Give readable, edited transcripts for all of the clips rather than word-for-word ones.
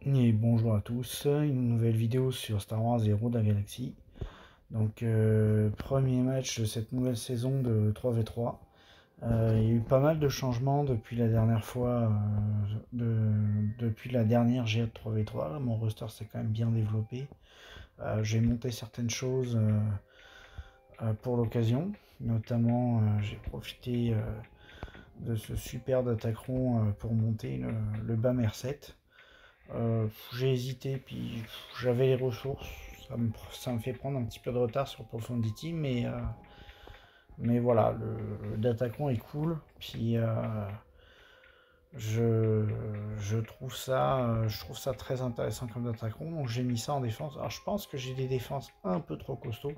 Et bonjour à tous, une nouvelle vidéo sur Star Wars Héros de la Galaxie. Donc premier match de cette nouvelle saison de 3v3. Il y a eu pas mal de changements depuis la dernière fois, depuis la dernière GA de 3v3. Là, mon roster s'est quand même bien développé. J'ai monté certaines choses pour l'occasion. Notamment j'ai profité de ce super Datacron pour monter le BAM R7. J'ai hésité, puis j'avais les ressources. Ça me fait prendre un petit peu de retard sur Profundity, mais voilà, le Datacron est cool. Puis je, je trouve ça très intéressant comme Datacron, donc j'ai mis ça en défense. Alors je pense que j'ai des défenses un peu trop costauds.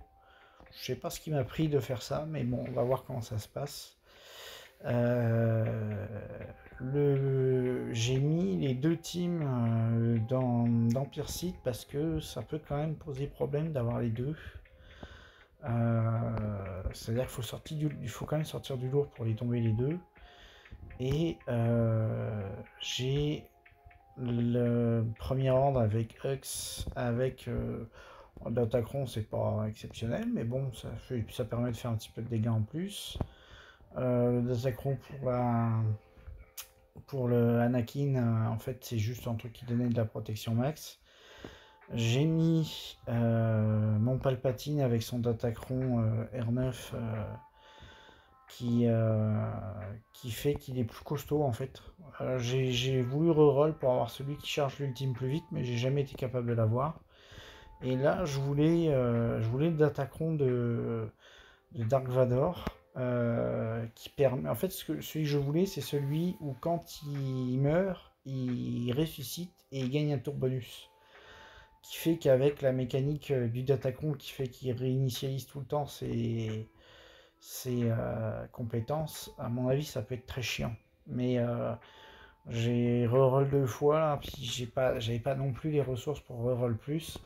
Je sais pas ce qui m'a pris de faire ça, mais bon, on va voir comment ça se passe. Euh, j'ai mis les deux teams dans Empire Seed parce que ça peut quand même poser problème d'avoir les deux. C'est-à-dire qu'il faut quand même sortir du lourd pour les tomber les deux. Et j'ai le premier ordre avec Hux, avec Datacron, c'est pas exceptionnel, mais bon, ça permet de faire un petit peu de dégâts en plus. Le Datacron pour le Anakin, en fait, c'est juste un truc qui donnait de la protection max. J'ai mis mon Palpatine avec son Datacron R9 qui fait qu'il est plus costaud en fait. J'ai voulu reroll pour avoir celui qui charge l'ultime plus vite, mais j'ai jamais été capable de l'avoir. Et là, je voulais le Datacron de Dark Vador. Qui permet. En fait, celui que je voulais, c'est celui où quand il meurt, il ressuscite et il gagne un tour bonus. Qui fait qu'avec la mécanique du Datacron qui fait qu'il réinitialise tout le temps ses compétences, à mon avis, ça peut être très chiant. Mais j'ai reroll deux fois, là, puis j'avais pas non plus les ressources pour reroll plus.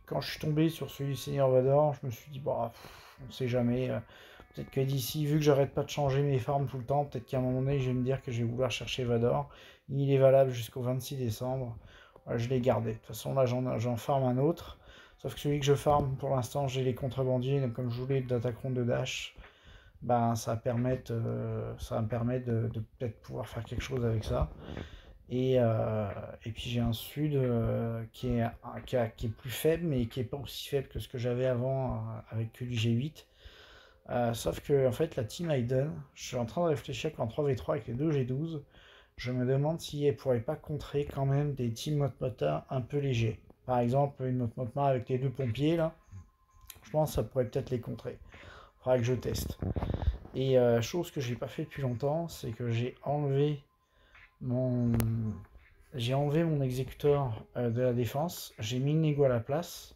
Quand je suis tombé sur celui du Seigneur Vador, je me suis dit, bah, on sait jamais. Peut-être que d'ici, vu que j'arrête pas de changer mes farms tout le temps, peut-être qu'à un moment donné, je vais me dire que je vais vouloir chercher Vador. Il est valable jusqu'au 26 décembre. Je l'ai gardé. De toute façon, là, j'en farm un autre. Sauf que celui que je farm, pour l'instant, j'ai les contrebandiers. Donc, comme je voulais d'Attaquant de Dash, ben, ça va me permettre de peut-être pouvoir faire quelque chose avec ça. Et puis j'ai un sud qui est plus faible, mais qui est pas aussi faible que ce que j'avais avant avec que du G8. Sauf que en fait la team Aiden, je suis en train de réfléchir qu'en 3v3 avec les deux G12, je me demande si elle pourrait pas contrer quand même des team Motmota un peu légers. Par exemple une Motmotma avec les deux pompiers là, je pense que ça pourrait peut-être les contrer. Faudra que je teste. Et chose que j'ai pas fait depuis longtemps, c'est que mon j'ai enlevé mon exécuteur de la défense, j'ai mis le Nego à la place.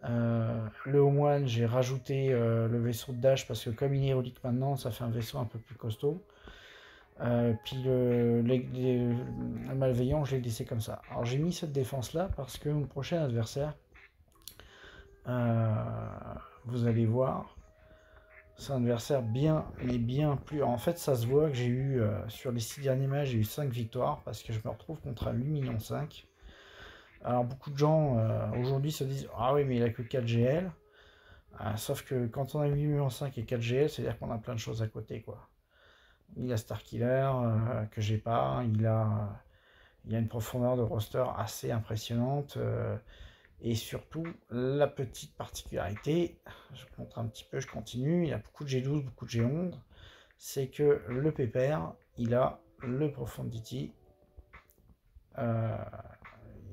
Le Home j'ai rajouté le vaisseau de Dash parce que comme il est héroïque maintenant, ça fait un vaisseau un peu plus costaud. Puis le malveillant, je l'ai laissé comme ça. Alors j'ai mis cette défense là parce que mon prochain adversaire, euh, vous allez voir, c'est un adversaire bien, mais bien plus. En fait, ça se voit que j'ai eu, sur les 6 derniers matchs, j'ai eu 5 victoires parce que je me retrouve contre un 8,5 millions. Alors, beaucoup de gens aujourd'hui se disent ah oui, mais il a que 4 GL. Sauf que quand on a 8,5 millions et 4 GL, c'est-à-dire qu'on a plein de choses à côté, quoi. Il a Starkiller que j'ai pas, il a une profondeur de roster assez impressionnante. Et surtout, la petite particularité, je vous montre un petit peu, je continue, il y a beaucoup de G12, beaucoup de G11, c'est que le pépère, il a le Profundity, euh,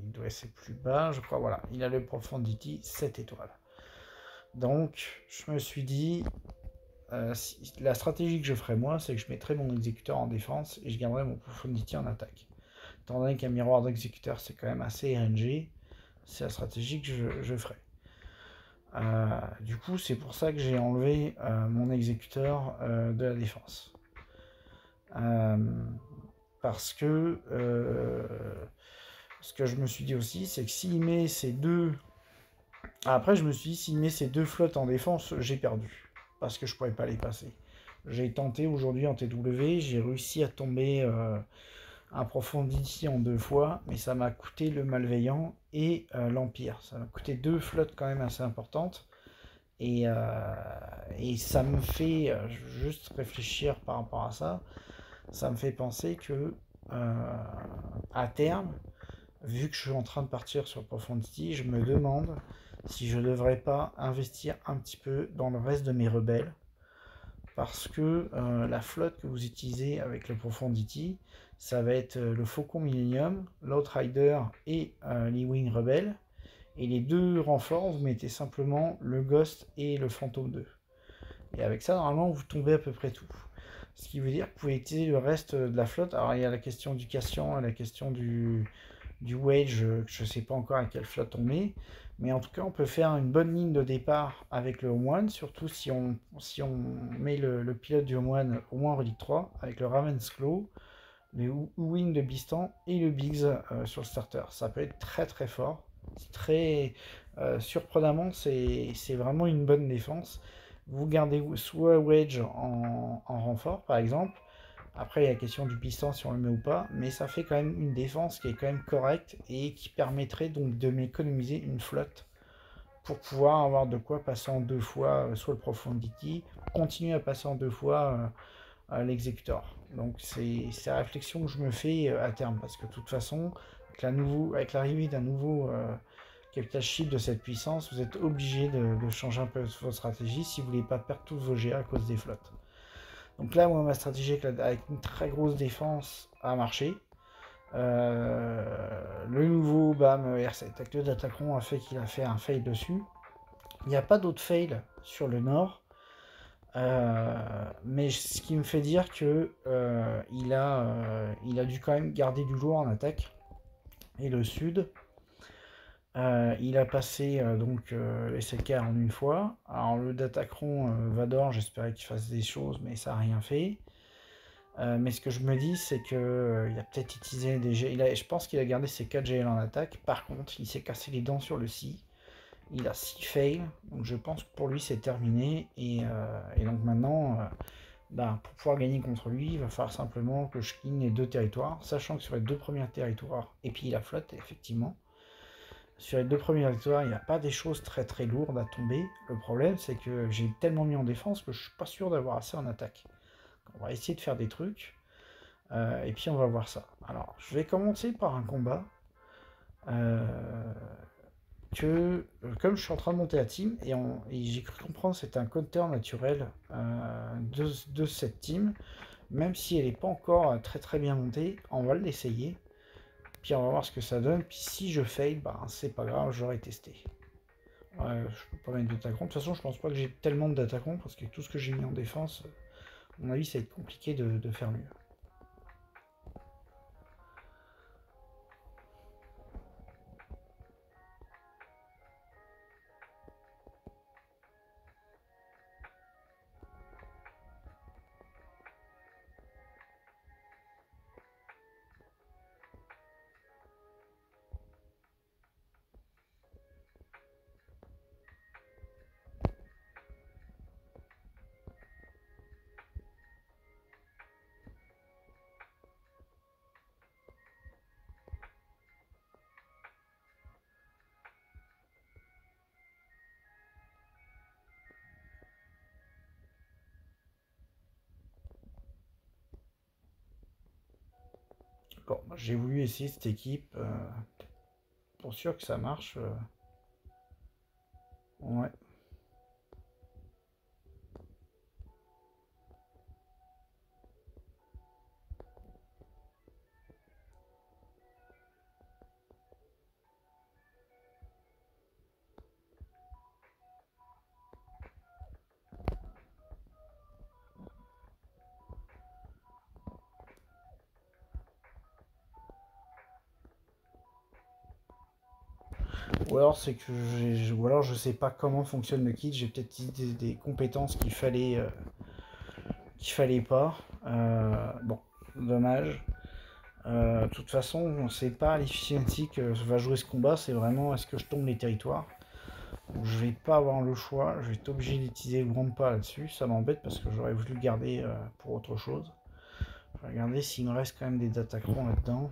il doit être plus bas, je crois, voilà, il a le Profundity 7 étoiles. Donc, je me suis dit, la stratégie que je ferais moi, c'est que je mettrais mon exécuteur en défense et je garderais mon Profundity en attaque. Étant donné qu'un miroir d'exécuteur, c'est quand même assez RNG, c'est la stratégie que je ferais. Du coup, c'est pour ça que j'ai enlevé mon exécuteur de la défense. Parce que ce que je me suis dit aussi, c'est que s'il met ces deux... Après, je me suis dit, s'il met ces deux flottes en défense, j'ai perdu. Parce que je ne pourrais pas les passer. J'ai tenté aujourd'hui en TW, j'ai réussi à tomber un Profondity en 2 fois, mais ça m'a coûté le Malveillant et l'Empire. Ça m'a coûté 2 flottes quand même assez importantes. Et, euh, et ça me fait juste réfléchir par rapport à ça. Ça me fait penser que à terme, vu que je suis en train de partir sur Profundity, je me demande si je ne devrais pas investir un petit peu dans le reste de mes rebelles. Parce que la flotte que vous utilisez avec le Profundity, ça va être le Faucon Millennium, l'Outrider et l'E-Wing Rebelle. Et les 2 renforts, vous mettez simplement le Ghost et le Phantom 2. Et avec ça, normalement, vous tombez à peu près tout. Ce qui veut dire que vous pouvez utiliser le reste de la flotte. Alors, il y a la question du Cassian et la question du Wage, je ne sais pas encore à quelle flotte on met. Mais en tout cas, on peut faire une bonne ligne de départ avec le Home 1, surtout si on met le pilote du Home 1 au moins en Relique 3, avec le Raven's Claw, le Wing de Bistan et le Biggs sur le starter. Ça peut être très très fort. C'est très surprenamment, c'est vraiment une bonne défense. Vous gardez soit Wedge en renfort par exemple. Après, il y a la question du piston si on le met ou pas, mais ça fait quand même une défense qui est quand même correcte et qui permettrait donc de m'économiser une flotte pour pouvoir avoir de quoi passer en 2 fois soit le Profundity, continuer à passer en 2 fois l'exécuteur. Donc c'est la réflexion que je me fais à terme, parce que de toute façon, avec l'arrivée d'un nouveau capital ship de cette puissance, vous êtes obligé de changer un peu votre stratégie si vous voulez pas perdre tous vos GA à cause des flottes. Donc là, moi, ma stratégie avec une très grosse défense a marché. Le nouveau BAM R7 avec le Datacron a fait qu'il a fait un fail dessus. Il n'y a pas d'autre fail sur le nord. Mais ce qui me fait dire que il a dû quand même garder du lourd en attaque. Et le sud, il a passé donc les SLK en 1 fois. Alors le Datacron Vador, j'espérais qu'il fasse des choses, mais ça n'a rien fait. Mais ce que je me dis, c'est que il a peut-être utilisé des GL. Je pense qu'il a gardé ses 4 GL en attaque. Par contre, il s'est cassé les dents sur le Si. Il a 6 fails. Donc je pense que pour lui, c'est terminé. Et donc maintenant, pour pouvoir gagner contre lui, il va falloir simplement que je clean les 2 territoires. Sachant que sur les 2 premiers territoires, et puis la flotte, effectivement. Sur les 2 premiers territoires, il n'y a pas des choses très très lourdes à tomber. Le problème, c'est que j'ai tellement mis en défense que je suis pas sûr d'avoir assez en attaque. On va essayer de faire des trucs. Et puis on va voir ça. Alors, je vais commencer par un combat comme je suis en train de monter la team, et j'ai cru comprendre que c'était un counter naturel de cette team, même si elle n'est pas encore très très bien montée, on va l'essayer. Puis on va voir ce que ça donne. Puis si je fail, c'est pas grave, j'aurais testé. Je peux pas mettre d'attaquant. De toute façon, je pense pas que j'ai tellement d'attaquants parce que tout ce que j'ai mis en défense, à mon avis, ça va être compliqué de faire mieux. Bon, j'ai voulu essayer cette équipe pour sûr que ça marche. Ouais. Ou alors c'est que ou alors je sais pas comment fonctionne le kit. J'ai peut-être des compétences qu'il fallait pas. Bon, dommage. De toute façon, c'est pas l'efficiency que va jouer ce combat, c'est vraiment est-ce que je tombe les territoires. Donc, je vais pas avoir le choix, je vais être obligé d'utiliser le grand pas là-dessus. Ça m'embête parce que j'aurais voulu le garder pour autre chose. Je vais regarder s'il me reste quand même des datacrons là-dedans.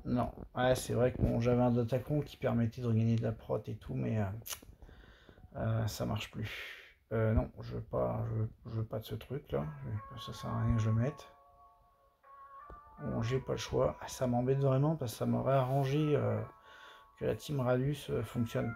Non, ouais, c'est vrai que bon, j'avais un datacron qui permettait de regagner de la prot et tout, mais ça marche plus. Non, je veux pas de ce truc là. Ça sert à rien que je le mette. Bon, j'ai pas le choix. Ça m'embête vraiment parce que ça m'aurait arrangé que la team Radius fonctionne.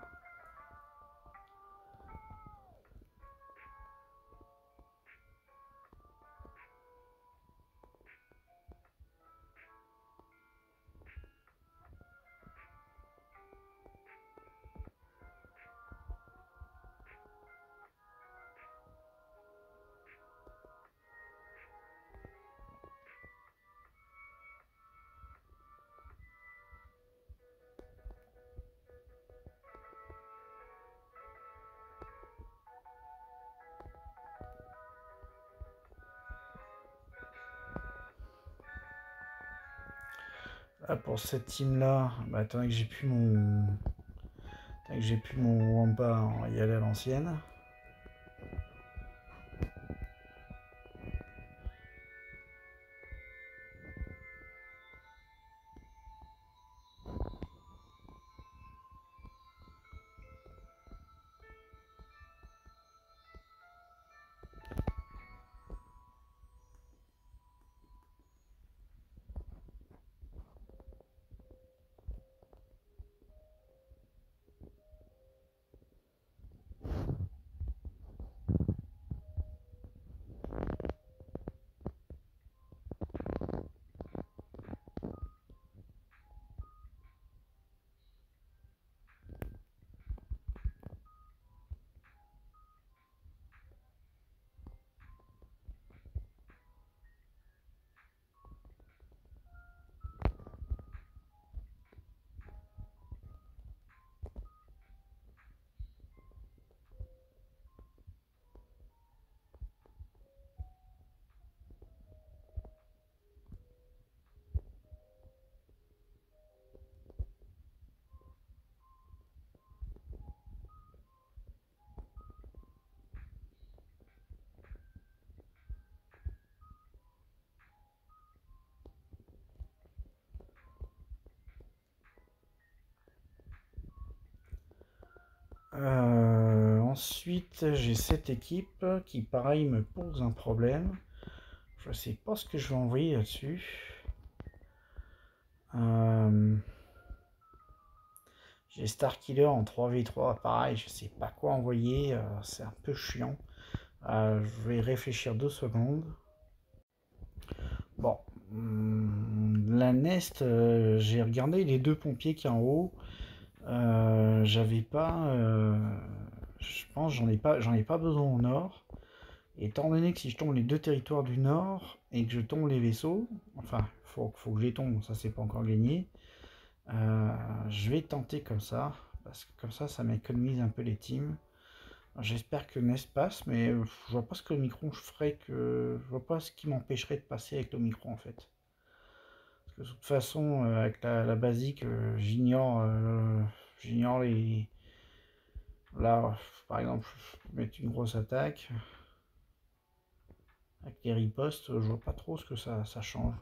Là, pour cette team là, bah, attendez que j'ai plus mon Wampa, on va y aller à l'ancienne. Ensuite, j'ai cette équipe qui, pareil, me pose un problème. Je sais pas ce que je vais envoyer là-dessus. J'ai Starkiller en 3v3, pareil, je sais pas quoi envoyer, c'est un peu chiant. Je vais réfléchir 2 secondes. Bon, la Nest, j'ai regardé les 2 pompiers qui en haut. J'avais pas, je pense, j'en ai pas besoin au nord. Étant donné que si je tombe les 2 territoires du nord et que je tombe les vaisseaux, enfin, faut que je les tombe, ça c'est pas encore gagné. Je vais tenter comme ça, parce que comme ça m'économise un peu les teams. J'espère que Nest passe, mais je vois pas ce que le micro je ferais que. Je vois pas ce qui m'empêcherait de passer avec le micro en fait. Parce que de toute façon, avec la basique, j'ignore les. Là, par exemple, mettre une grosse attaque. Avec les ripostes, je vois pas trop ce que ça change.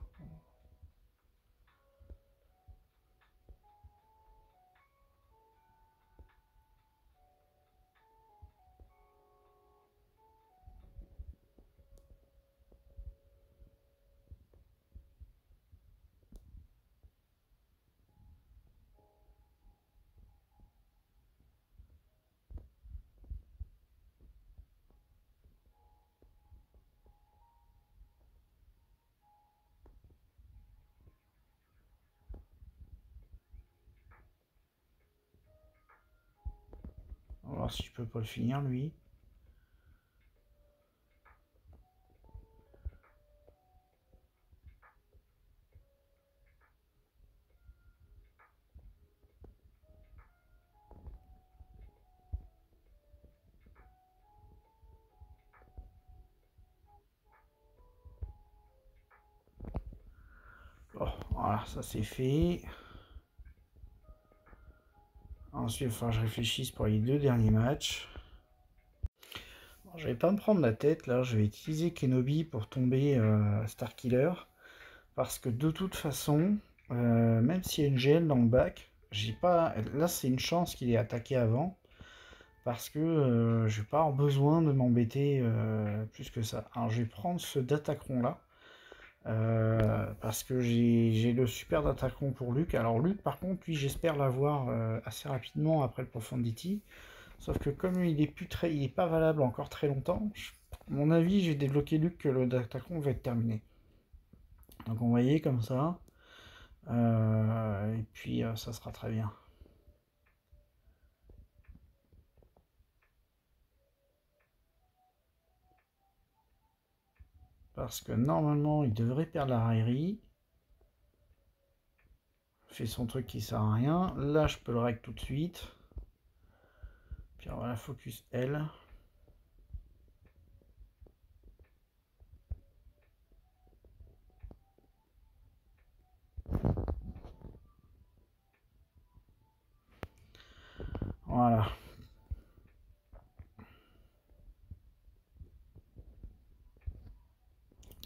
On va voir si je peux pas le finir lui. Bon, voilà, ça c'est fait. Ensuite, il va falloir que je réfléchisse pour les 2 derniers matchs. Je vais pas me prendre la tête, là, je vais utiliser Kenobi pour tomber Starkiller, parce que de toute façon, même s'il y a une GL dans le bac, j'ai pas... Là, c'est une chance qu'il ait attaqué avant, parce que je vais pas avoir besoin de m'embêter plus que ça. Alors, je vais prendre ce Datacron-là, parce que j'ai le super Datacron pour Luke. Alors, Luke, par contre, lui, j'espère l'avoir assez rapidement après le Profundity. Sauf que comme il est plus très, il est pas valable encore très longtemps, à mon avis, j'ai débloqué Luke que le Datacron va être terminé. Donc on voyait comme ça. Et puis ça sera très bien. Parce que normalement, il devrait perdre la raillerie. Fait son truc qui sert à rien. Là, je peux le règle tout de suite. Puis on va la focus L. Voilà.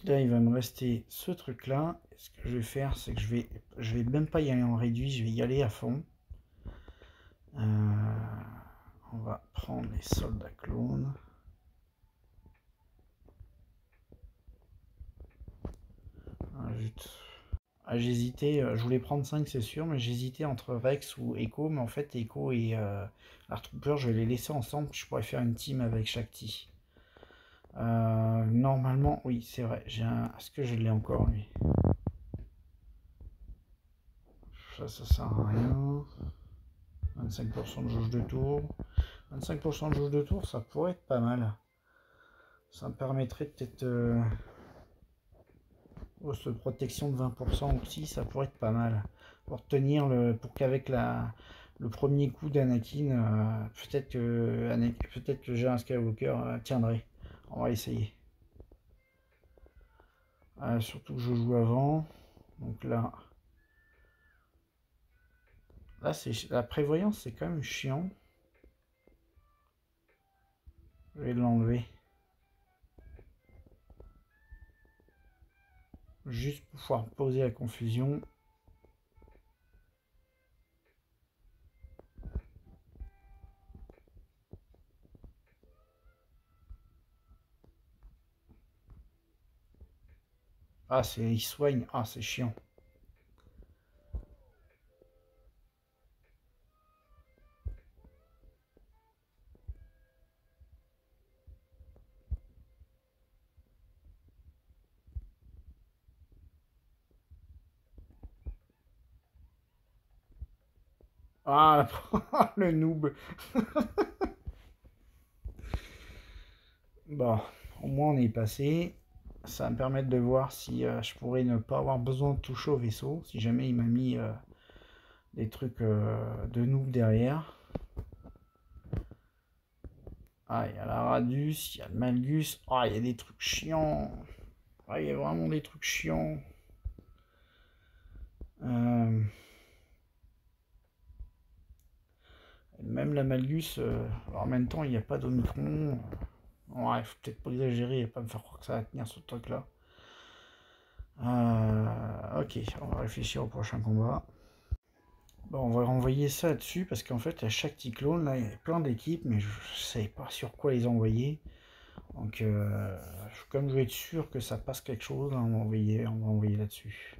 Là, il va me rester ce truc-là. Ce que je vais faire, c'est que je vais même pas y aller en réduit, je vais y aller à fond. On va prendre les soldats clones. Ah, j'hésitais, je voulais prendre 5 c'est sûr, mais j'hésitais entre Rex ou Echo, mais en fait Echo et Trooper, je vais les laisser ensemble, je pourrais faire une team avec Shakti. Normalement, oui, c'est vrai, j'ai un... Est-ce que je l'ai encore, lui? Ça sert à rien. 25% de jauge de tour. 25% de jauge de tour, ça pourrait être pas mal. Ça me permettrait peut-être... cette protection de 20% aussi, ça pourrait être pas mal. Pour tenir le... Pour qu'avec le premier coup d'Anakin, peut-être que j'ai un Skywalker tiendrait. On va essayer. Surtout que je joue avant. Donc là c'est la prévoyance, c'est quand même chiant. Je vais l'enlever. Juste pour pouvoir poser la confusion. Ah, il soigne. Ah, c'est chiant. Ah, le noob. Bon, au moins on est passé. Ça va me permettre de voir si je pourrais ne pas avoir besoin de toucher au vaisseau, si jamais il m'a mis des trucs de noob derrière. Ah, il y a la Radius, il y a le Malgus. Ah, il y a des trucs chiants. Ah, il y a vraiment des trucs chiants. Même la Malgus, alors en même temps, il n'y a pas d'Omicron. Ouais, faut peut-être pas exagérer et pas me faire croire que ça va tenir ce truc-là. Ok, on va réfléchir au prochain combat. Bon, on va renvoyer ça là-dessus parce qu'en fait, à chaque cyclone, là, il y a plein d'équipes, mais je ne savais pas sur quoi les envoyer. Donc, comme je veux être sûr que ça passe quelque chose, on va envoyer là-dessus.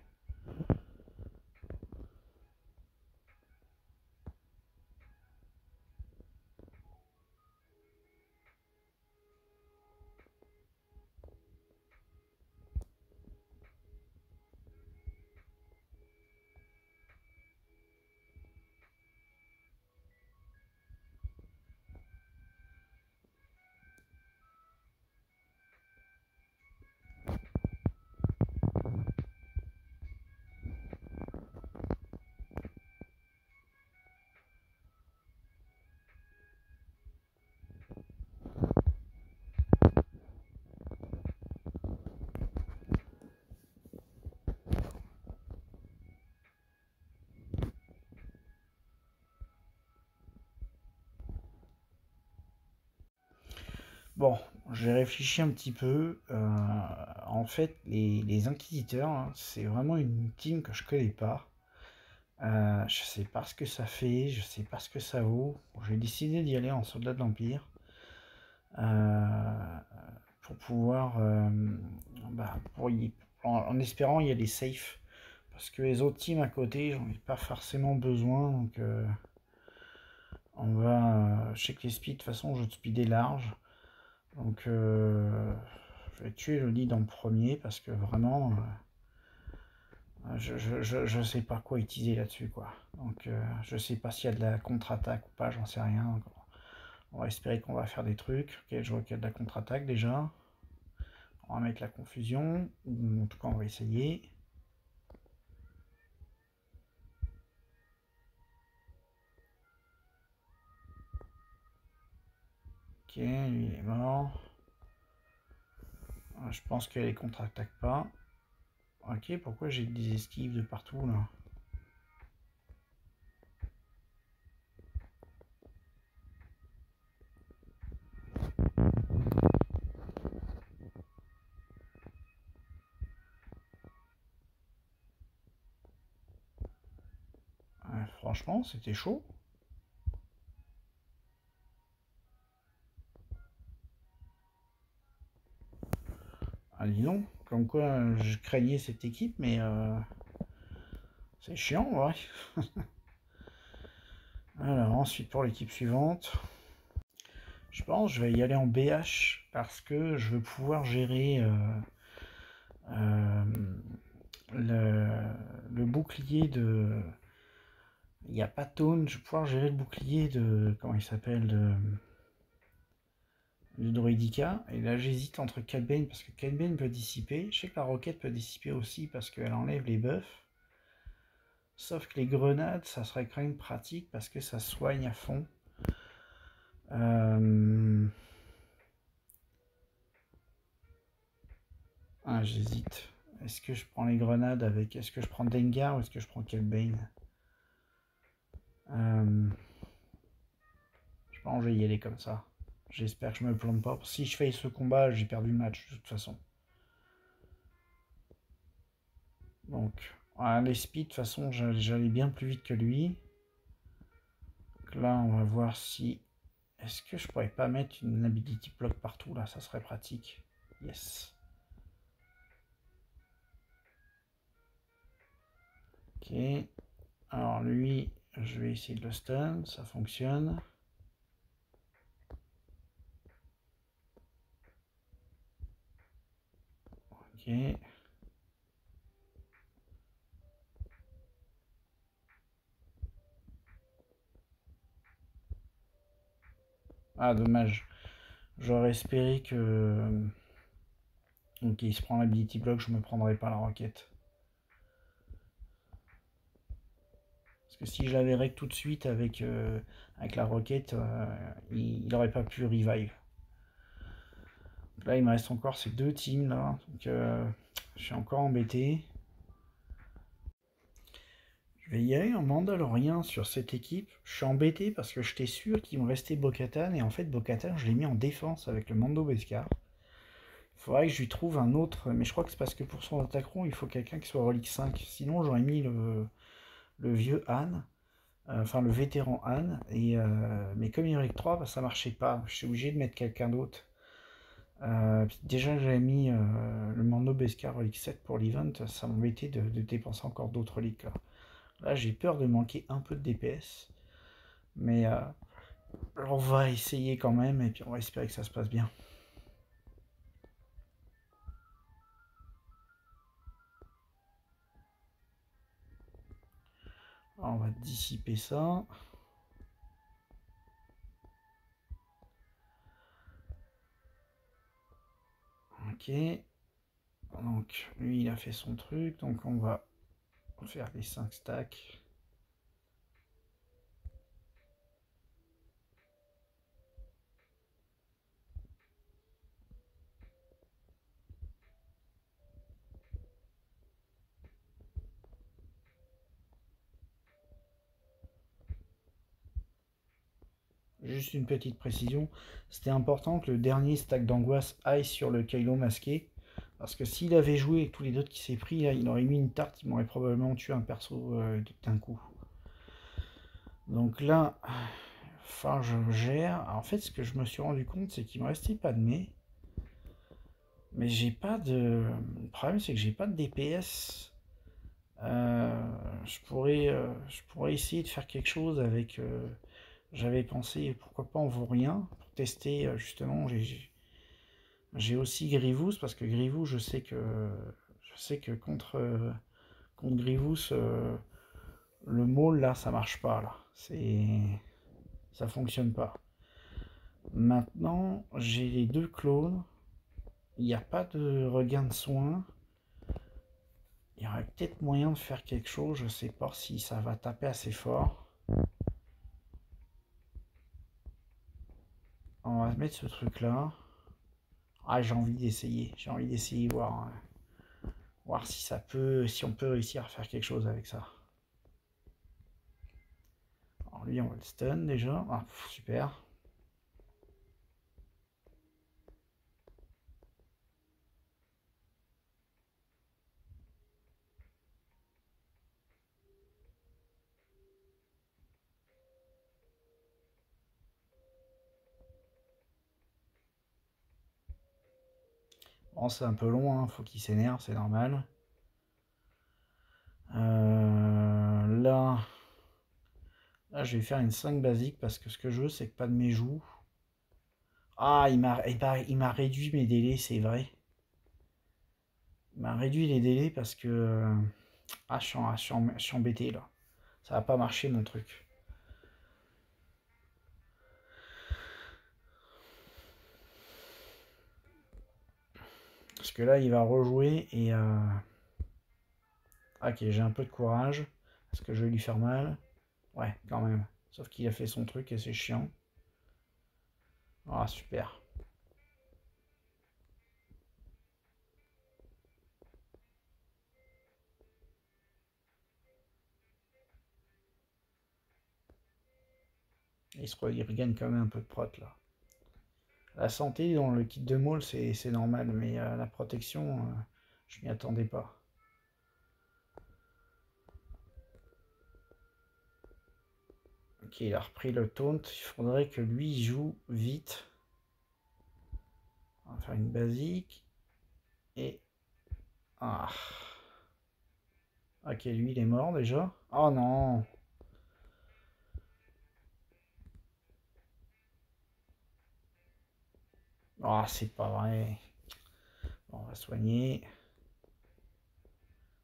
Bon, j'ai réfléchi un petit peu. En fait, les Inquisiteurs, hein, c'est vraiment une team que je connais pas. Je sais pas ce que ça fait, je sais pas ce que ça vaut. Bon, j'ai décidé d'y aller en soldat de l'Empire. euh, pour pouvoir, bah, en espérant y aller safe. Parce que les autres teams à côté, j'en ai pas forcément besoin. Donc, on va. Je sais que les speeds, de toute façon, je speedais large. Donc, je vais tuer le lead en premier parce que vraiment, je sais pas quoi utiliser là-dessus, quoi. Donc, je sais pas s'il y a de la contre-attaque ou pas, j'en sais rien. Donc, on va espérer qu'on va faire des trucs. Ok, je vois qu'il y a de la contre-attaque déjà. On va mettre la confusion, ou en tout cas, on va essayer. Ok, lui il est mort. Je pense qu'elle les contre-attaque pas. Ok, pourquoi j'ai des esquives de partout là? Franchement, c'était chaud. Ah, dis donc, comme quoi je craignais cette équipe, mais c'est chiant, ouais. Alors, ensuite pour l'équipe suivante, je pense que je vais y aller en BH parce que je veux pouvoir gérer euh, le, le bouclier de. Il n'y a pas de taunt, je vais pouvoir gérer le bouclier de. Comment il s'appelle de Druidica. Et là, j'hésite entre Cat Bane parce que Cat Bane peut dissiper. Je sais que la roquette peut dissiper aussi parce qu'elle enlève les buffs. Sauf que les grenades, ça serait quand même pratique parce que ça soigne à fond. Ah, j'hésite. Est-ce que je prends les grenades avec. Est-ce que je prends Dengar ou est-ce que je prends Cat Bane? Je pense que je vais y aller comme ça. J'espère que je me plante pas. Si je fais ce combat, j'ai perdu le match de toute façon. Donc, les speed, de toute façon, j'allais bien plus vite que lui. Donc là, on va voir si. Est-ce que je pourrais pas mettre une ability block partout là? Ça serait pratique. Yes. Ok. Alors lui, je vais essayer de le stun. Ça fonctionne. Ok. Ah, dommage. J'aurais espéré que. Ok, il se prend l'ability block, je me prendrais pas la roquette. Parce que si je l'avais rec tout de suite avec la roquette, il n'aurait pas pu revive. Donc là, il me reste encore ces deux teams là. Donc je suis encore embêté. Je vais y aller en Mandalorien sur cette équipe. Je suis embêté parce que j'étais sûr qu'il me restait Bo-Katan. Et en fait, Bo-Katan, je l'ai mis en défense avec le Mando Beskar. Il faudrait que je lui trouve un autre. Mais je crois que c'est parce que pour son attaquant, il faut quelqu'un qui soit relique 5. Sinon, j'aurais mis le vieux Han. Enfin, le vétéran Han. Mais comme il y en avait que 3, bah, ça marchait pas. Je suis obligé de mettre quelqu'un d'autre. Déjà, j'avais mis le Mando Beskar relique 7 pour l'event. Ça m'embêtait de dépenser encore d'autres reliques. Là, j'ai peur de manquer un peu de DPS. Mais on va essayer quand même et puis on va espérer que ça se passe bien. Alors, on va dissiper ça. Ok. Donc, lui, il a fait son truc. Donc, on va faire les 5 stacks. Juste une petite précision. C'était important que le dernier stack d'angoisse aille sur le Kylo masqué. Parce que s'il avait joué avec tous les autres qui s'est pris, là, il aurait mis une tarte, il m'aurait probablement tué un perso d'un coup. Donc là, enfin je gère. En fait, ce que je me suis rendu compte, c'est qu'il me restait pas de mai. Mais j'ai pas de. Le problème, c'est que j'ai pas de DPS. Je pourrais essayer de faire quelque chose avec. J'avais pensé, pourquoi pas en vaurien, pour tester justement. J'ai aussi Grievous, parce que Grievous, je sais que contre Grievous, le maul là, ça marche pas là. Ça fonctionne pas. Maintenant, j'ai les deux clones. Il n'y a pas de regain de soins. Il y aurait peut-être moyen de faire quelque chose. Je sais pas si ça va taper assez fort. On va mettre ce truc là. Ah, j'ai envie d'essayer. J'ai envie d'essayer voir si ça peut, si on peut réussir à faire quelque chose avec ça. Alors lui, on va le stun déjà. Ah, super. Bon, c'est un peu long, hein. Faut qu'il s'énerve, c'est normal. Là, je vais faire une 5 basique parce que ce que je veux, c'est que pas de mes joues. Ah, il m'a réduit mes délais, c'est vrai. Il m'a réduit les délais parce que. Ah, je suis embêté là. Ça va pas marcher mon truc. Parce que là, il va rejouer et. Ok, j'ai un peu de courage. Est-ce que je vais lui faire mal? Ouais, quand même. Sauf qu'il a fait son truc et c'est chiant. Ah, super. Il regagne quand même un peu de prot là. La santé dans le kit de maul, c'est normal, mais la protection, je m'y attendais pas. Ok, il a repris le taunt. Il faudrait que lui joue vite. On va faire une basique. Et. Ah. Ok, lui, il est mort déjà. Oh non. Ah, c'est pas vrai. Bon, on va soigner.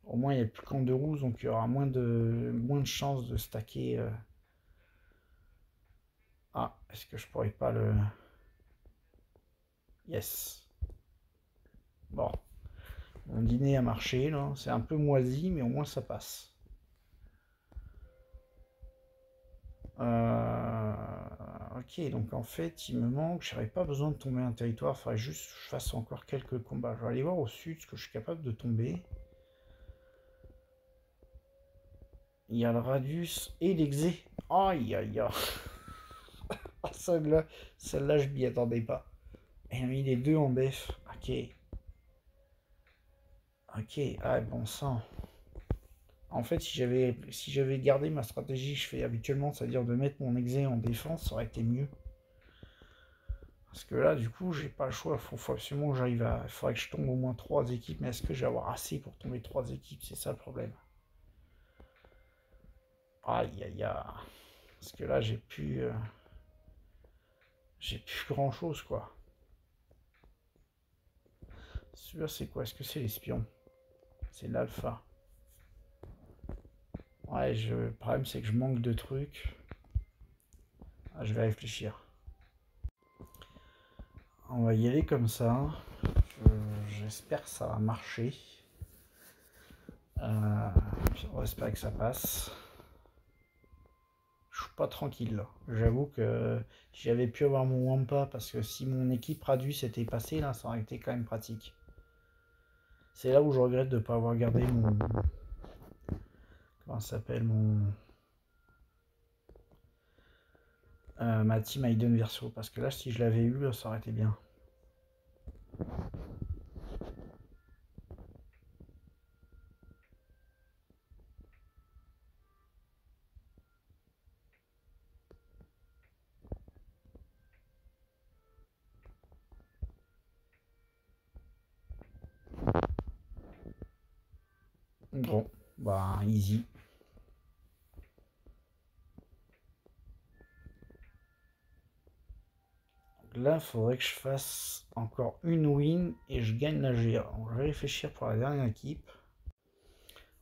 Au moins, il n'y a plus qu'en deux roues, donc il y aura moins de chances de stacker. Ah, est-ce que je pourrais pas le. Yes. Bon, mon dîner a marché, là. C'est un peu moisi, mais au moins ça passe. Euh, Ok, donc en fait, il me manque. J'aurais pas besoin de tomber un territoire. Il faudrait juste que je fasse encore quelques combats. Je vais aller voir au sud ce que je suis capable de tomber. Il y a le radius et l'exé. Aïe, aïe, aïe. Ah, celle-là, je m'y attendais pas. Il a mis les deux en def. Ok. Ok, ah, bon sang. En fait, si j'avais gardé ma stratégie que je fais habituellement, c'est-à-dire de mettre mon exé en défense, ça aurait été mieux. Parce que là, du coup, j'ai pas le choix. Faut absolument que j'arrive à. Il faudrait que je tombe au moins 3 équipes. Mais est-ce que je vais avoir assez pour tomber 3 équipes? C'est ça le problème. Aïe, aïe, aïe. Parce que là, j'ai plus grand-chose, quoi. Celui-là, c'est quoi? Est-ce que c'est l'espion? C'est l'alpha. Ouais, le problème, c'est que je manque de trucs. Ah, je vais réfléchir. On va y aller comme ça. J'espère que ça va marcher. On va espérer que ça passe. Je suis pas tranquille là. J'avoue que si j'avais pu avoir mon Wampa, parce que si mon équipe Radius était passée là, ça aurait été quand même pratique. C'est là où je regrette de ne pas avoir gardé mon. Comment ça s'appelle mon. ma team Hayden Verso. Parce que là, si je l'avais eu, ça aurait été bien. Bon, bah easy. Là, il faudrait que je fasse encore une win et je gagne la GA. Donc, je vais réfléchir pour la dernière équipe.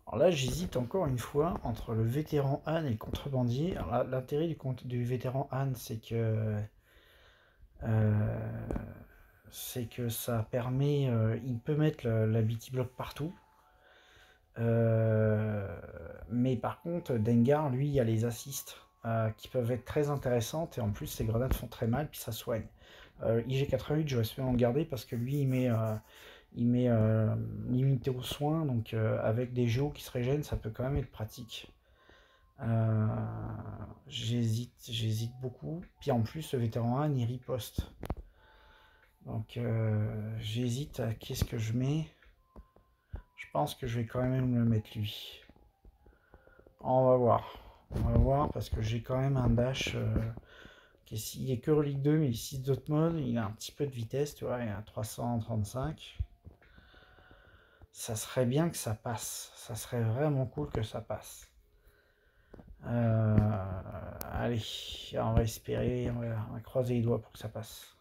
Alors là, j'hésite encore une fois entre le vétéran Han et le contrebandier. Alors l'intérêt du vétéran Han, euh, c'est que ça permet, il peut mettre la BT block partout. Mais par contre, Dengar, lui, il y a les assists qui peuvent être très intéressantes et en plus, ses grenades font très mal puis ça soigne. IG88, je vais essayer en garder parce que lui, il met limité aux soins, donc avec des géos qui se régènent, ça peut quand même être pratique. J'hésite beaucoup. Puis en plus, le vétéran Han, il riposte. Donc j'hésite à qu'est-ce que je mets. Je pense que je vais quand même le mettre lui. On va voir. On va voir parce que j'ai quand même un dash il est que relique 2 mais 6 d'autres modes. Il a un petit peu de vitesse, tu vois, il a 335. Ça serait bien que ça passe. Ça serait vraiment cool que ça passe. Allez, on va espérer, on va croiser les doigts pour que ça passe.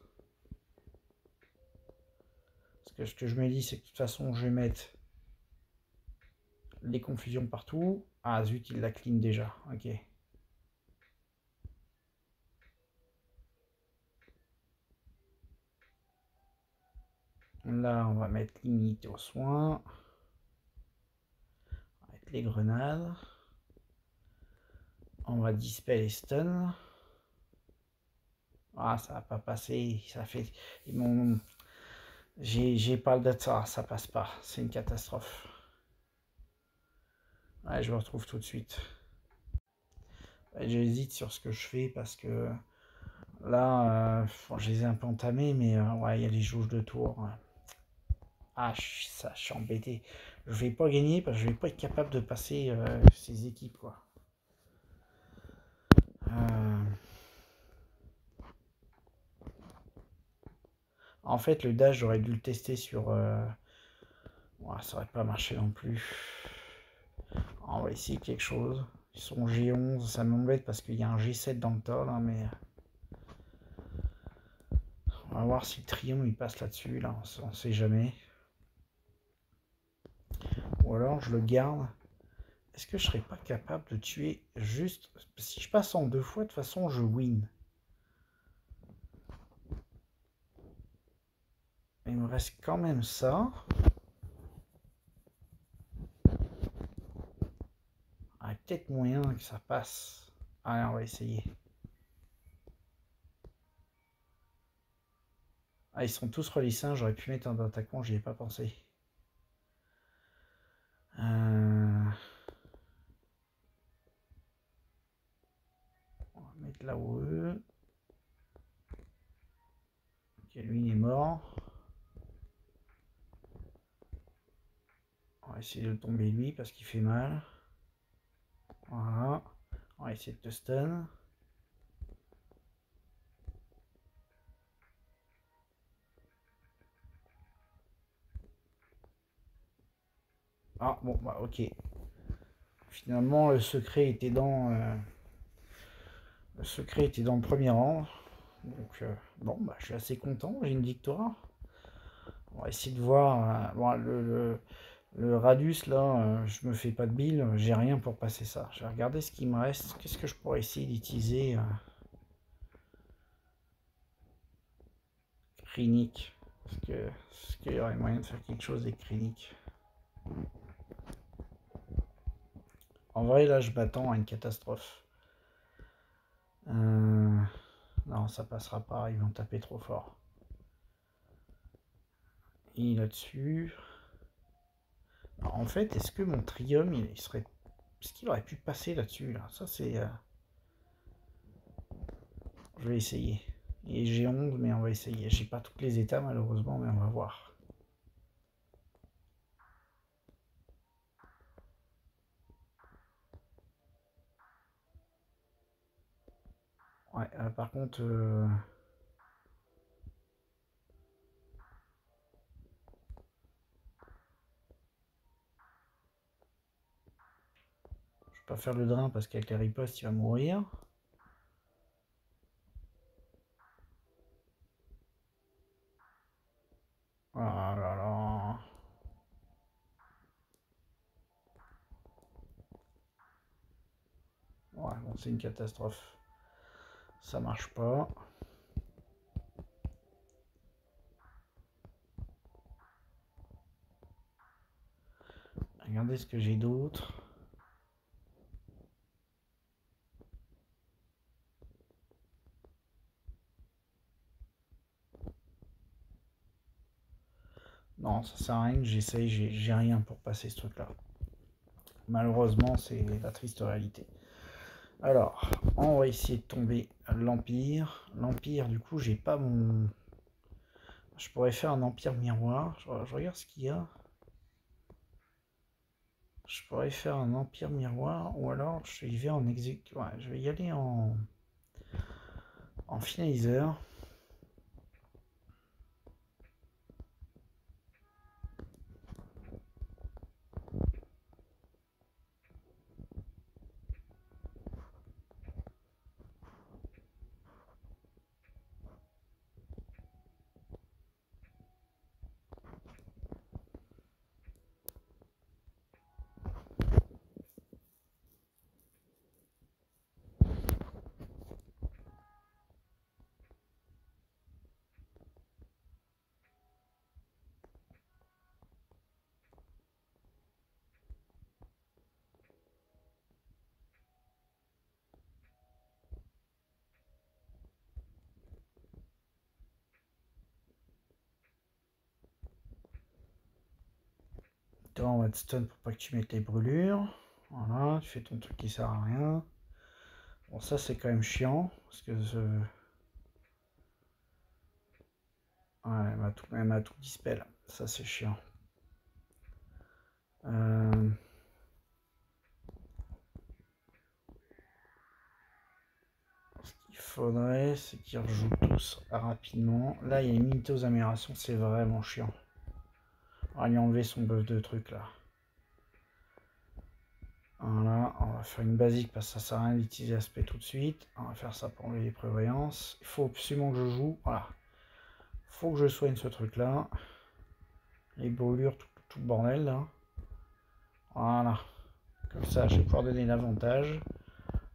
Parce que ce que je me dis, c'est que de toute façon, je vais mettre les confusions partout. Ah zut, il la clean déjà. Ok. Là, on va mettre limite aux soins. On va mettre les grenades. On va dispel les stuns. Ah, ça va pas passer. Ça fait. J'ai pas le date, ça passe pas. C'est une catastrophe. Ouais, je me retrouve tout de suite. J'hésite sur ce que je fais parce que là, je les ai un peu entamés, mais ouais, il y a les jauges de tour. Ouais. Ah, je suis embêté. Je vais pas gagner parce que je vais pas être capable de passer ces équipes, quoi. En fait, le dash, j'aurais dû le tester sur. Ouais, ça aurait pas marché non plus. On va essayer quelque chose. Ils sont G11, ça m'embête parce qu'il y a un G7 dans le tas, là, mais. On va voir si le Trion il passe là-dessus, là, on sait jamais. Ou alors je le garde. Est-ce que je serais pas capable de tuer juste. Si je passe en 2 fois, de toute façon, je win. Il me reste quand même ça. Ah, peut-être moyen que ça passe. Allez, on va essayer. Ah, ils sont tous relissins. J'aurais pu mettre un attaquant, j'y ai pas pensé. On va mettre là où eux. Ok, lui il est mort. On va essayer de tomber lui parce qu'il fait mal. Voilà. On va essayer de te stun. Ah bon, bah ok. Finalement, le secret était dans le premier rang. Donc bon, bah, je suis assez content. J'ai une victoire. On va essayer de voir. Bon, le Radius là, je me fais pas de build. J'ai rien pour passer ça. Je vais regarder ce qui me reste. Qu'est-ce que je pourrais essayer d'utiliser Clinique. Est-ce qu'il y aurait moyen de faire quelque chose avec Clinique? En vrai, là, je m'attends à une catastrophe. Non, ça passera pas. Ils vont taper trop fort. Et là-dessus. En fait, est-ce que mon Trium, il serait. Est-ce qu'il aurait pu passer là-dessus là? Ça, c'est. Je vais essayer. Et j'ai 11, mais on va essayer. J'ai pas tous les états malheureusement, mais on va voir. Ouais, par contre... je vais pas faire le drain parce qu'avec la riposte, il va mourir. Oh là là. Ouais, bon, c'est une catastrophe. Ça marche pas. Regardez ce que j'ai d'autre. Non, ça sert à rien que j'essaye, j'ai rien pour passer ce truc-là. Malheureusement, c'est la triste réalité. Alors, on va essayer de tomber l'Empire. L'Empire, du coup, j'ai pas mon... Je pourrais faire un Empire miroir. Je regarde ce qu'il y a. Je pourrais faire un Empire miroir, ou alors je vais en exécution. Ouais, je vais y aller en finaliseur. Toi, on va te stun pour pas que tu mettes les brûlures. Voilà, tu fais ton truc qui sert à rien. Bon, ça c'est quand même chiant, parce que ouais, elle m'a tout dispel. Ça c'est chiant. Ce qu'il faudrait, c'est qu'ils rejouent tous rapidement. Là, il y a une unité aux améliorations, c'est vraiment chiant. On va lui enlever son buff de truc là. Voilà, on va faire une basique parce que ça sert à rien d'utiliser aspect tout de suite. On va faire ça pour enlever les prévoyances. Il faut absolument que je joue. Voilà. Il faut que je soigne ce truc là. Les brûlures, tout le bordel là. Voilà. Comme ça, je vais pouvoir donner l'avantage.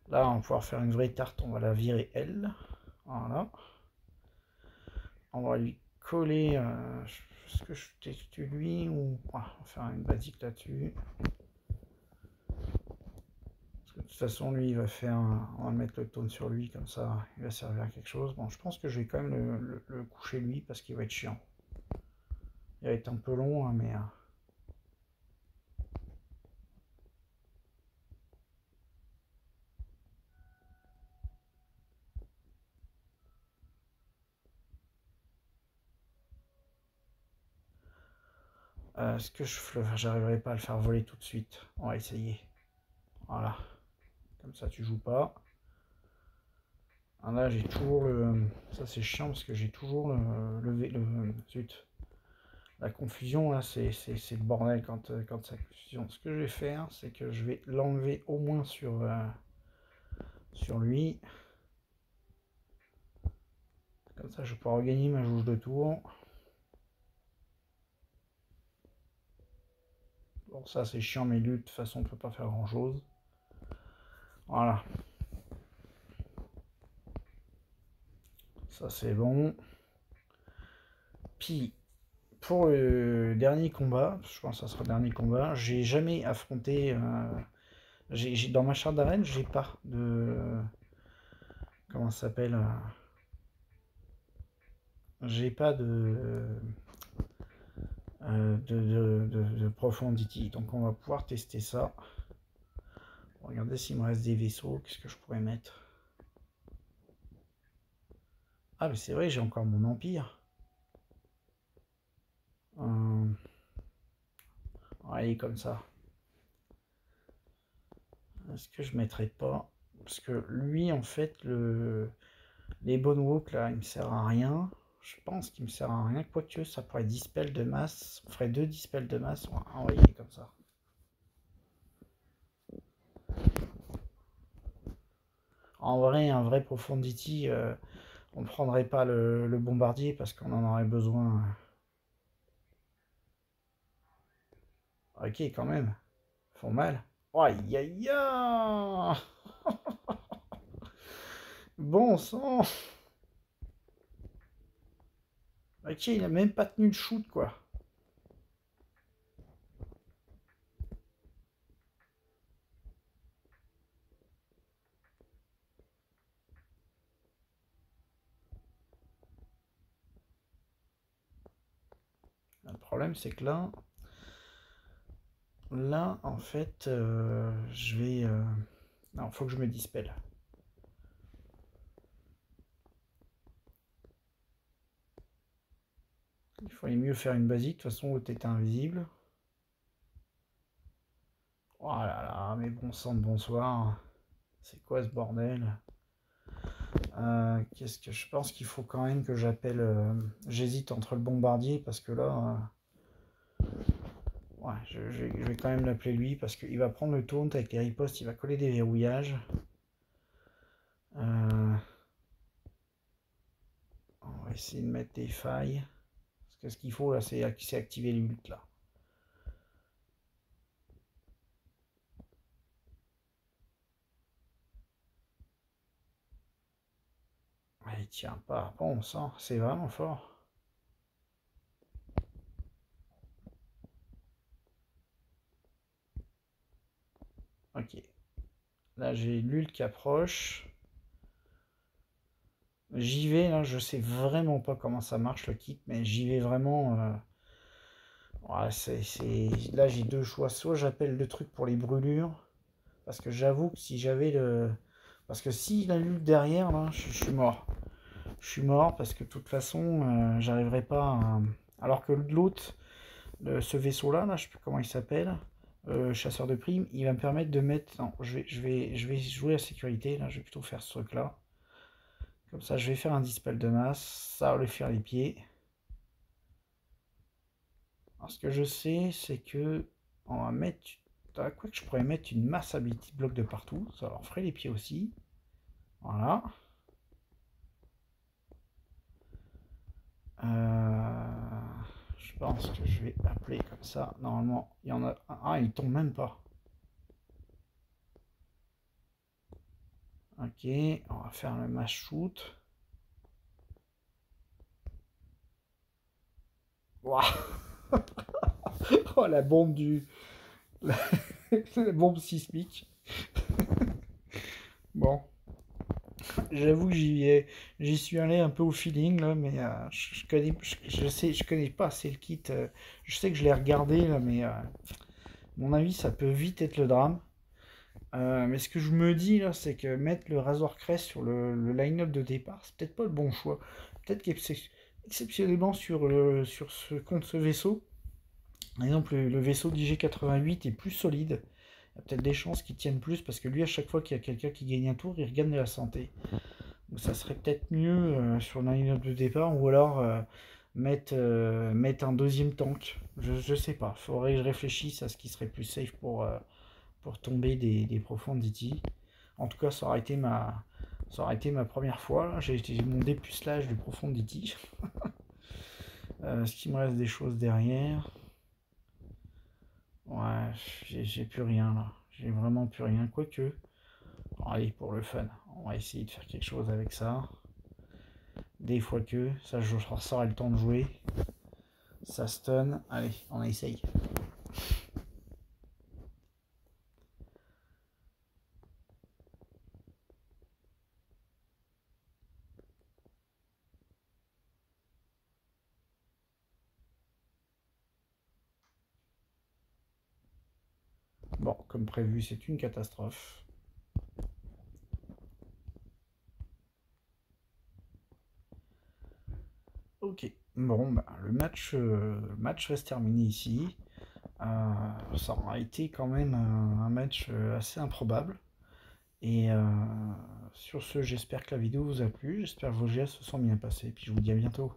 Là, on va pouvoir faire une vraie tarte. On va la virer elle. Voilà. On va lui coller. Est-ce que je teste lui ou. Ah, on va faire une basique là-dessus. De toute façon, lui, il va faire. On va mettre le taunt sur lui, comme ça, il va servir à quelque chose. Bon, je pense que je vais quand même le coucher lui parce qu'il va être chiant. Il va être un peu long, hein, mais. Est-ce que j'arriverai pas à le faire voler tout de suite? On va essayer. Voilà. Comme ça, tu joues pas. Ah, là, j'ai toujours le. Ça, c'est chiant parce que j'ai toujours zut. La confusion, là, c'est le bordel quand ça confusion. Ce que je vais faire, c'est que je vais l'enlever au moins sur lui. Comme ça, je vais pouvoir regagner ma jauge de tour. Bon, ça, c'est chiant, mais lui, de toute façon, on peut pas faire grand-chose. Voilà. Ça, c'est bon. Puis, pour le dernier combat, je pense que ça sera le dernier combat, j'ai jamais affronté... dans ma charte d'arène, j'ai pas de... Comment ça s'appelle j'ai pas de profondity. Donc on va pouvoir tester ça. Regardez s'il me reste des vaisseaux. Qu'est-ce que je pourrais mettre? Ah, mais c'est vrai, j'ai encore mon empire. Euh, Allez, comme ça. Est-ce que je mettrais pas... Parce que lui, en fait, les bonnes walks, là, il me sert à rien. Je pense qu'il me sert à rien. Quoique, ça pourrait dispel de masse. On ferait 2 dispels de masse. On va envoyer comme ça. En vrai, un vrai Profondity, on ne prendrait pas le bombardier parce qu'on en aurait besoin. Ok, quand même. Ils font mal. Aïe, aïe, aïe. Bon sang. Ok, il a même pas tenu le shoot, quoi. Le problème, c'est que là, en fait, je vais... Non, faut que je me dispelle. Il fallait mieux faire une basique. De toute façon, l'autre était invisible. Oh là là, mais bon sang de bonsoir. C'est quoi ce bordel? Qu'est-ce que je pense qu'il faut quand même que j'appelle. J'hésite entre le bombardier parce que là, ouais, je vais quand même l'appeler lui parce qu'il va prendre le taunt avec les ripostes, il va coller des verrouillages. Euh, on va essayer de mettre des failles. Parce que ce qu'il faut là, c'est activer l'ult là. Ouais, il tient pas. Bon, on sent, c'est vraiment fort. Ok. Là, j'ai l'ult qui approche. J'y vais, là, je sais vraiment pas comment ça marche le kit, mais j'y vais vraiment. Ouais, là, j'ai deux choix. Soit j'appelle le truc pour les brûlures, parce que j'avoue que si j'avais le. Parce que s'il a l'ult derrière, là, je suis mort. Je suis mort parce que de toute façon, j'arriverai pas à... Alors que l'autre, ce vaisseau-là, là, je sais plus comment il s'appelle, chasseur de primes, il va me permettre de mettre... Non, je vais jouer la sécurité, là, je vais plutôt faire ce truc-là. Comme ça, je vais faire un dispel de masse, ça va lui faire les pieds. Alors, ce que je sais, c'est que on va mettre... Quoi que je pourrais mettre une masse ability bloc de partout, ça leur ferait les pieds aussi. Voilà. Je pense que je vais appeler comme ça. Normalement, il y en a un. Ah, il tombe même pas. Ok, on va faire le mass shoot. Wow. Oh, la bombe du. La, la bombe sismique. Bon, j'avoue que j'y suis allé un peu au feeling là, mais je connais, je connais pas assez le kit. Je sais que je l'ai regardé là, mais mon avis, ça peut vite être le drame. Mais ce que je me dis là, c'est que mettre le Razor Crest sur le line-up de départ, c'est peut-être pas le bon choix. Peut-être qu'exceptionnellement sur contre ce vaisseau, par exemple le vaisseau d'IG-88 est plus solide. Il y a peut-être des chances qu'il tienne plus parce que lui, à chaque fois qu'il y a quelqu'un qui gagne un tour, il regagne de la santé. Donc ça serait peut-être mieux sur le line-up de départ ou alors mettre un deuxième tank. Je sais pas. Faudrait que je réfléchisse à ce qui serait plus safe pour tomber des Profondity. En tout cas, ça aurait été ma première fois. J'ai mon dépucelage du Profondity. Est-ce qu'il me reste des choses derrière? Ouais, j'ai plus rien là. J'ai vraiment plus rien. Quoique. Bon, allez, pour le fun, on va essayer de faire quelque chose avec ça. Des fois que, ça je ressors le temps de jouer. Ça stun. Allez, on essaye. Bon, comme prévu, c'est une catastrophe. Ok, bon, bah, le match va se terminer ici. Ça aura été quand même un match assez improbable. Et sur ce, j'espère que la vidéo vous a plu, j'espère que vos gestes se sont bien passés, puis je vous dis à bientôt.